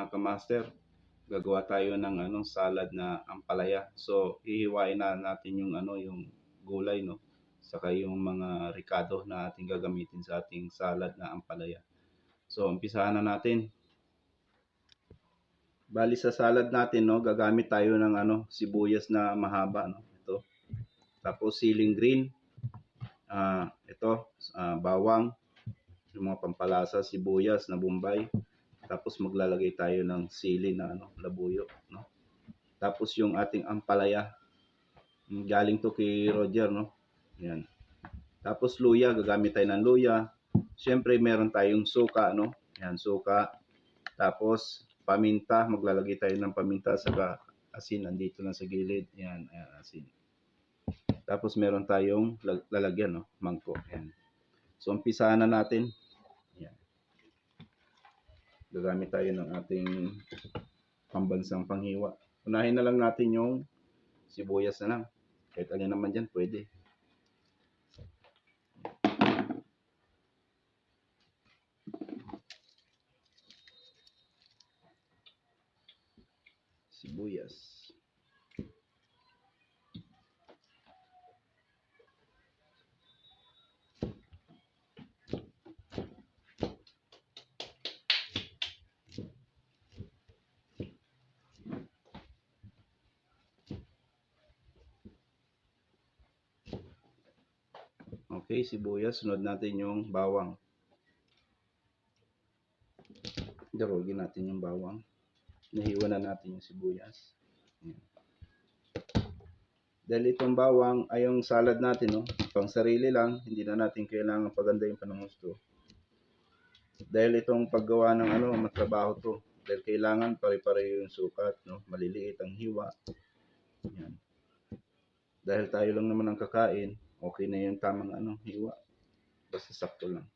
mga kamaster, gagawa tayo ng salad na ampalaya. So hihiwain na natin yung yung gulay, no, saka yung mga ricado na ating gagamitin sa ating salad na ampalaya. So umpisahan na natin. Bali sa salad natin, no, gagamit tayo ng sibuyas na mahaba, no, ito. Tapos siling green, ito, bawang, yung mga pampalasa, sibuyas na bombay. Tapos maglalagay tayo ng sili na labuyo, no. Tapos yung ating ampalaya, galing to kay Roger, no. Yan. Tapos luya, gagamit tayo ng luya. Siyempre meron tayong suka, no. Yan, suka. Tapos paminta, maglalagay tayo ng paminta, saka asin andito lang sa gilid. Yan, ayan, asin. Tapos meron tayong lalagyan, no, mangkok. Yan. So umpisahan na natin. Yan. Gagamit tayo ng ating pambansang panghiwa. Unahin na lang natin yung sibuyas na lang. Kahit alin naman dyan, pwede. Sibuyas. Okay, sibuyas. Sunod natin yung bawang. Darugin natin yung bawang. Nahiwa na natin yung sibuyas. Ayan. Dahil itong bawang ay yung salad natin, no, pang sarili lang, hindi na natin kailangan pagandahin pa ng gusto. Dahil itong paggawa ng matrabaho to. Dahil kailangan pare-pareho yung sukat, no, maliliit ang hiwa. Ayan. Dahil tayo lang naman ang kakain, okay na yung tamang hiwa. Basta sakto lang.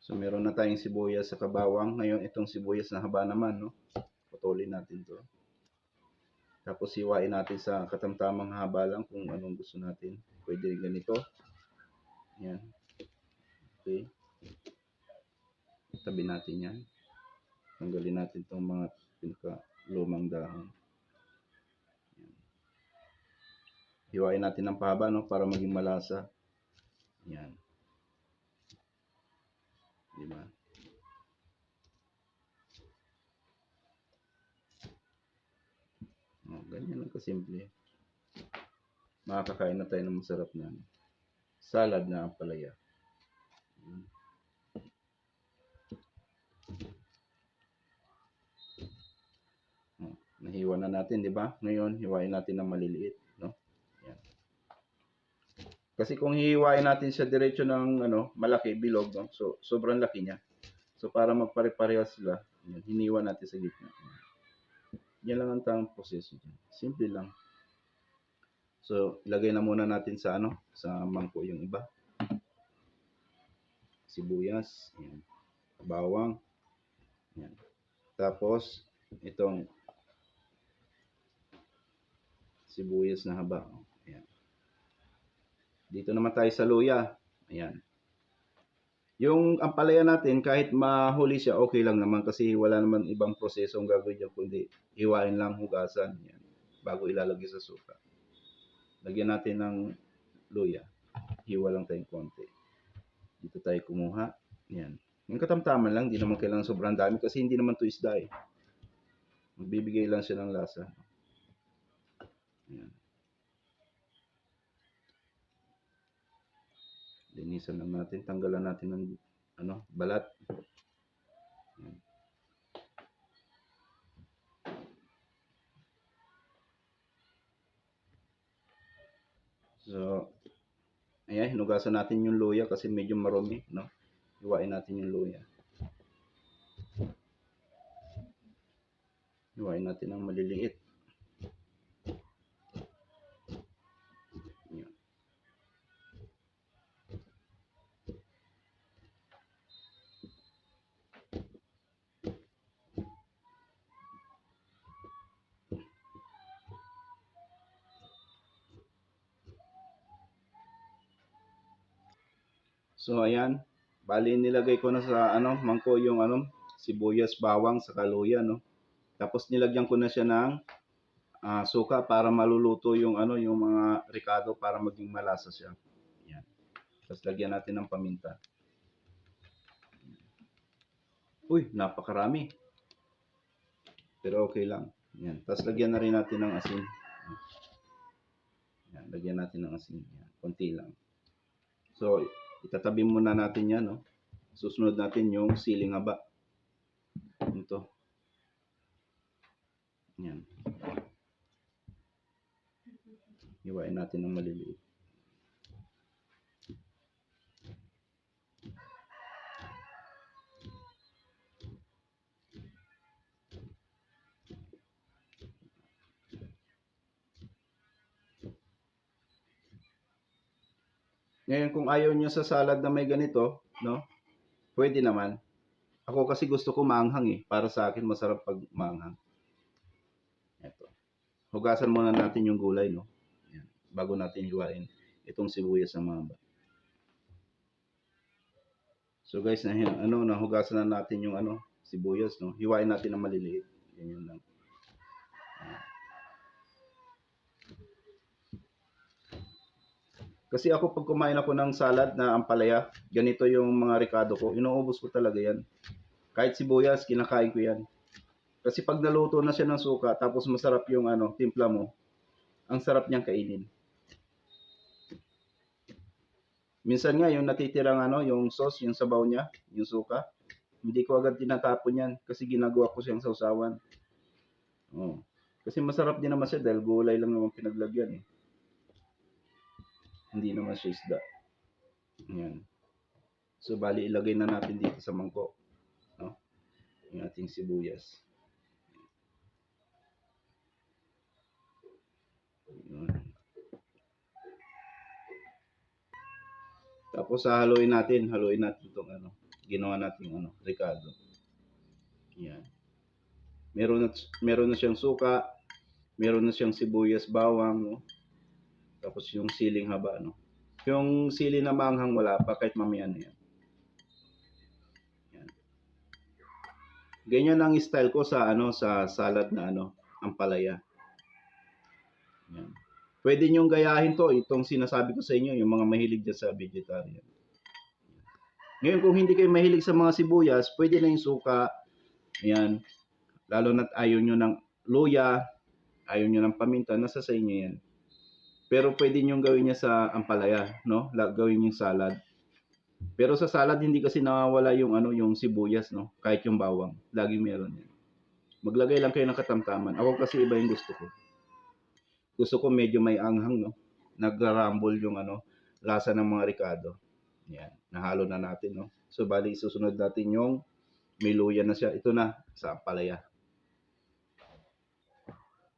So meron na tayong sibuyas sa kabawang. Ngayon itong sibuyas na haba naman, no, putulin natin to. Tapos hiwain natin sa katamtamang haba lang kung anong gusto natin. Pwede ganito. Yan. Okay. Tabi natin yan. Tanggalin natin itong mga pinaka-lumang dahon. Yan. Hiwain natin ng pahaba, no, para maging malasa. Yan. Diba? Oh, ganyan lang kasimple. Makakakain na tayo ng masarap na salad na ampalaya. Oh, nahiwa na natin, di ba? Ngayon, hiwain natin ng maliliit, no? Yan. Kasi kung hihiwain natin siya diretso ng malaki, bilog, no? So sobrang laki niya. So para magpare-parehas sila, hiniwa natin sa gitna. Yan lang ang tamang proseso dyan. Simple lang. So, ilagay na muna natin sa sa mangkok yung iba. Sibuyas, yan. Bawang, yan. Tapos, itong sibuyas na haba. Ayan. Dito naman tayo sa luya. Ayan. Yung ampalaya natin, kahit mahuli siya, okay lang naman kasi wala naman ibang proseso ang gagawin dyan, kundi hiwain lang, hugasan, yan, bago ilalagay sa suka. Lagyan natin ng luya. Hiwa lang tayong konti. Dito tayo kumuha. Yan. Yung katamtaman lang, hindi naman kailangan sobrang dami kasi hindi naman to isda eh. Magbibigay lang siya ng lasa. Yan. Linisan lang natin, tanggalan natin ng balat. Yan. So, ayan, hinugasan natin yung luya kasi medyo marumi, no? Hiwain natin yung luya. Hiwain natin ng maliliit. Yan. So ayan, bali nilagay ko na sa ano, mangko yung ano, sibuyas, bawang, sa luya, no. Tapos nilagyan ko na siya ng suka para maluluto yung ano, yung mga ricado para maging malasa siya. Ayan. Tapos lagyan natin ng paminta. Uy, napakarami. Pero okay lang. Ayan. Tapos lagyan na rin natin ng asin. Ayan. Lagyan natin ng asin. Ayan. Konti lang. So, itatabi muna natin yan. No? Susunod natin yung siling haba. Ito. Ayan. Hiwain natin ng maliliit. Ngayon, kung ayaw nyo sa salad na may ganito, no? Pwede naman. Ako kasi gusto ko maanghang eh. Para sa akin, masarap pag maanghang. Ito. Hugasan muna natin yung gulay, no? Ayan. Bago natin hiwain itong sibuyas ng mahaba. So guys, nahugasan na natin yung ano, sibuyas, no? Hiwain natin ng maliliit. Ganyan lang. Ayan. Kasi ako pag kumain ako ng salad na ampalaya, ganito yung mga ricado ko. Inuubos ko talaga yan. Kahit sibuyas, kinakain ko yan. Kasi pag naluto na siya ng suka, tapos masarap yung ano, timpla mo, ang sarap niyang kainin. Minsan nga yung natitirang ano, yung sauce, yung sabaw niya, yung suka, hindi ko agad tinatapon yan kasi ginagawa ko siyang sausawan. Oh. Kasi masarap din naman siya dahil gulay lang naman pinaglagyan eh. Hindi naman siya isda. Ayan. So bali ilagay na natin dito sa mangkok, no? Yung ating sibuyas. Ayan. Tapos haluin natin itong ano, ginawa natin ano, ricado. Ayan. Meron na siyang suka, meron na siyang sibuyas, bawang, no? Tapos yung siling haba, no? Yung sili na manghang wala pa kahit mamaya na yan. Yan. Ganyan ang style ko sa ano, sa salad na ano, ampalaya. Yan. Pwede niyong gayahin to, itong sinasabi ko sa inyo, yung mga mahilig dyan sa vegetarian. Ngayon, kung hindi kayo mahilig sa mga sibuyas, pwede na yung suka. Ayan. Lalo na't ayaw nyo ng luya, ayaw nyo ng paminta, nasa sa inyo yan. Pero pwede nyo gawin niya sa ampalaya, no? Gawin yung salad. Pero sa salad hindi kasi nawawala yung ano, yung sibuyas, no? Kahit yung bawang, lagi meron yan. Maglagay lang kayo ng katamtaman. Ako kasi iba yung gusto ko. Gusto ko medyo may anghang, no? Nagrarumble yung ano, lasa ng mga ricado. Yan, nahalo na natin, no? So bali susunod natin yung may luya na siya. Ito na sa ampalaya.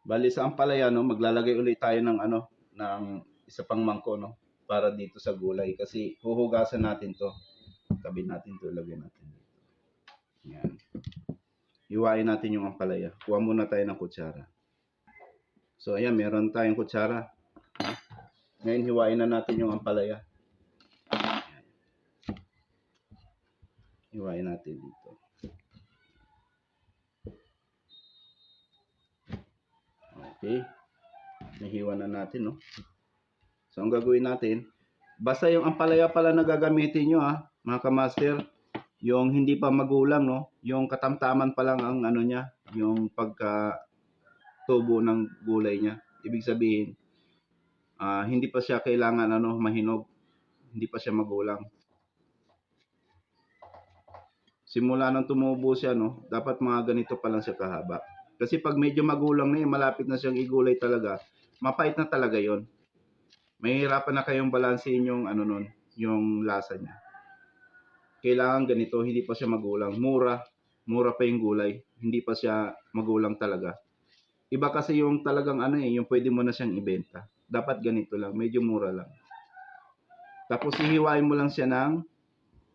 Bali sa ampalaya, no, maglalagay ulit tayo ng ano, ng isa pang mangko, no, para dito sa gulay kasi huhugasan natin to. Tabi natin to, lagyan natin dito. Yan. Hiwain natin yung ampalaya. Kuha muna tayo ng kutsara. So ayan, meron tayong kutsara. Ngayon hiwain na natin yung ampalaya. Ayan. Hiwain natin dito. Okay. Nahiwa na natin, no. So ang gagawin natin, basta yung ampalaya pala na gagamitin nyo mga kamaster, yung hindi pa magulang, no, yung katamtaman pa lang ang ano niya, yung pagka tubo ng gulay niya. Ibig sabihin, hindi pa siya kailangan ano, mahinog, hindi pa siya magulang. Simula nang tumubo siya, no, dapat mga ganito pa lang siya kahaba. Kasi pag medyo magulang na yun, malapit na siyang igulay talaga, mapait na talaga yon. Mahihirapan na kayong balansehin yung ano nun, yung lasa niya. Kailangan ganito, hindi pa siya magulang. Mura pa yung gulay, hindi pa siya magulang talaga. Iba kasi yung talagang ano yung pwede mo na siyang ibenta. Dapat ganito lang, medyo mura lang. Tapos hihiwain mo lang siya ng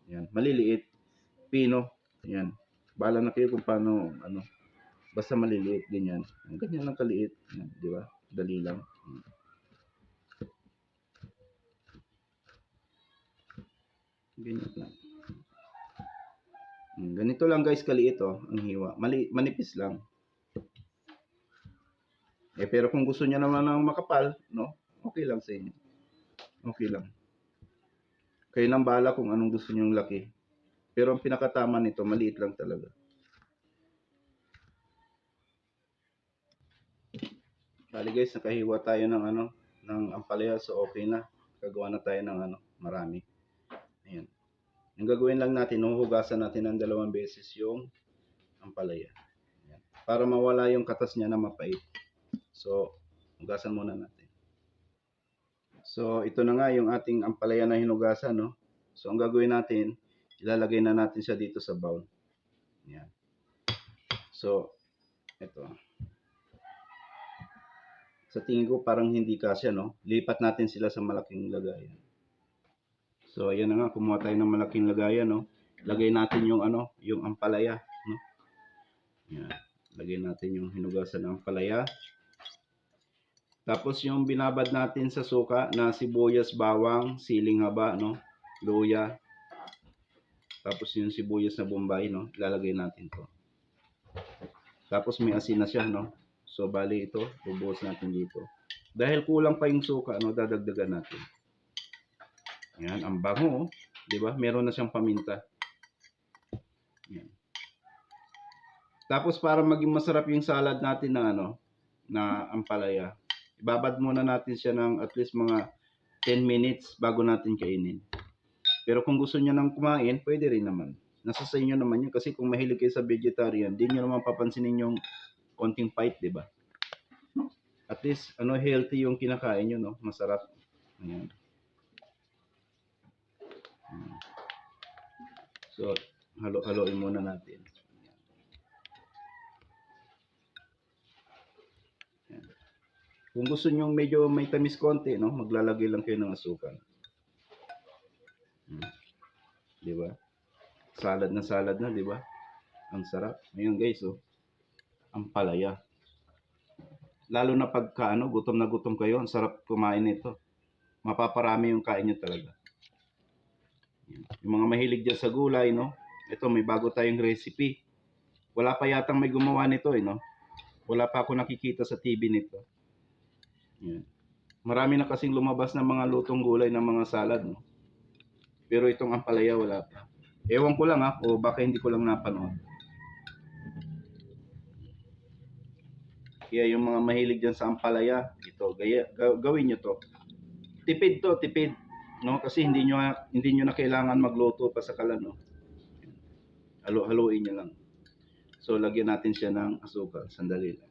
yan, maliliit, pino. Yan. Bahala na kayo kung paano ano. Basta maliliit ganyan. Ganyan lang kaliit, yan, di ba? Dali lang. Ganyan lang. Ganito lang guys kaliit oh, ang hiwa. Manipis lang. Pero kung gusto niya naman ng makapal, no? Okay lang sa inyo. Okay lang. Kayo nang bahala kung anong gusto niyong laki. Pero ang pinakatama nito, maliit lang talaga. Bali guys, nakahiwa tayo ng ng ampalaya, so okay na. Gagawa na tayo ng marami. Ayan. Yung gagawin lang natin, huhugasan natin ng 2 beses yung ampalaya. Ayan. Para mawala yung katas niya na mapait. So, hugasan muna natin. So, ito na nga yung ating ampalaya na hinugasan, no? So, ang gagawin natin, ilalagay na natin siya dito sa bowl. Ayan. So, ito. Sa tingin ko parang hindi kasya, no? Lipat natin sila sa malaking lagayan. So, ayan na nga, kumuha tayo ng malaking lagayan, no? Lagay natin yung yung ampalaya, no? Ayan. Lagay natin yung hinugasan ng ampalaya. Tapos yung binabad natin sa suka na sibuyas, bawang, siling haba, no? Luya. Tapos yung sibuyas na bombay, no? Ilalagay natin to. Tapos may asin na siya, no? So bali ito, bubuhos natin dito. Dahil kulang pa yung suka, no? Dadagdagan natin. Yan, ang bango, 'di ba? Meron na siyang paminta. Yan. Tapos para maging masarap yung salad natin na na ampalaya, ibabad muna natin siya ng at least mga 10 minutes bago natin kainin. Pero kung gusto niyo nang kumain, pwede rin naman. Nasa sa inyo naman yun. Kasi kung mahilig kayo sa vegetarian, di nyo naman papansinin yung konting fight, di ba? At least, healthy yung kinakain nyo, no? Masarap. Ayan. So, halo-haloin muna natin. Ayan. Kung gusto nyo medyo may tamis konti, no? Maglalagay lang kayo ng asukal. Di ba? Salad na, di ba? Ang sarap. Ngayon guys, oh. Ampalaya. Lalo na pagka gutom na gutom kayo, ang sarap kumain nito. Mapaparami yung kain nyo talaga. Yung mga mahilig dyan sa gulay, no? Ito, may bago tayong recipe. Wala pa yatang may gumawa nito, no? Wala pa ako nakikita sa TV nito. Yan. Marami na kasing lumabas ng mga lutong gulay ng mga salad, no? Pero itong ampalaya, wala pa. Ewan ko lang, o baka hindi ko lang napanood. Kaya yung mga mahilig dyan sa ampalaya, ito, gawin nyo to. Tipid to, tipid. No? Kasi hindi nyo na kailangan magluto pa sa kalan. No? Halo-haloin nyo lang. So, lagyan natin siya ng asukal. Sandali lang.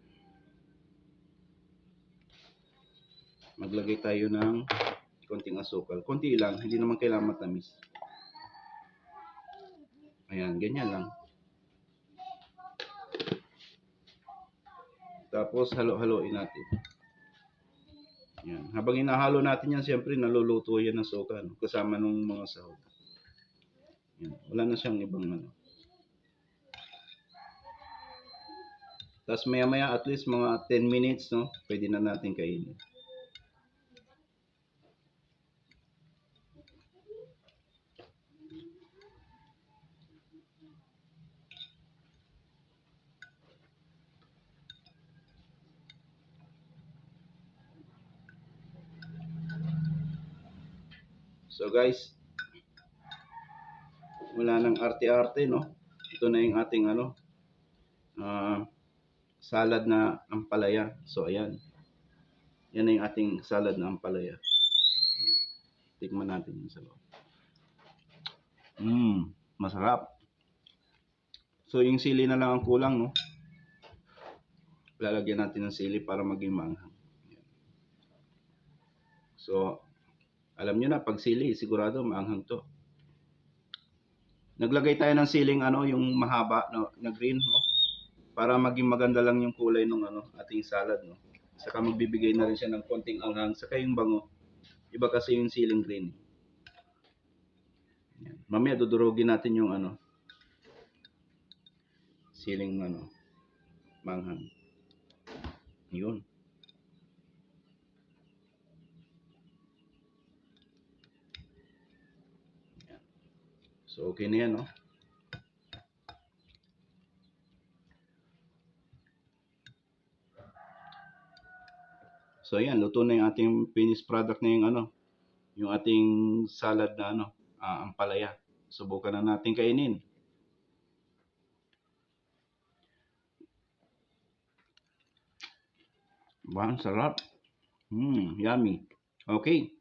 Maglagay tayo ng konting asukal. Konti lang, hindi naman kailangan matamis. Ayan, ganyan lang. Tapos, halo-haloin natin. Yan. Habang inahalo natin yan, siyempre naluluto yan ng suka, no? Kasama ng mga sahog. Yan. Wala na siyang ibang Tapos maya-maya at least mga 10 minutes, no? Pwede na natin kainin. So guys, wala nang arte-arte, no? Ito na yung ating salad na ampalaya. So ayan. Yan na yung ating salad na ampalaya. Ayan. Tikman natin yung sa loob. Masarap. So yung sili na lang ang kulang, no? Lalagyan natin ng sili para maging maanghang. So, alam nyo na, pag sili, sigurado maanghang to. Naglagay tayo ng siling yung mahaba na green, no? Para maging maganda lang yung kulay ng ating salad, no? Saka magbibigay na rin siya ng konting anghang, saka yung bango. Iba kasi yung siling green. Yan. Mamaya dudurugin natin yung siling manghang. Yun. Yan. So, okay na yan, no? So, ayan, luto na yung ating finished product na yung ano, yung ating salad na ano, ampalaya. Subukan na natin kainin. Ba, ang sarap. Yummy. Okay.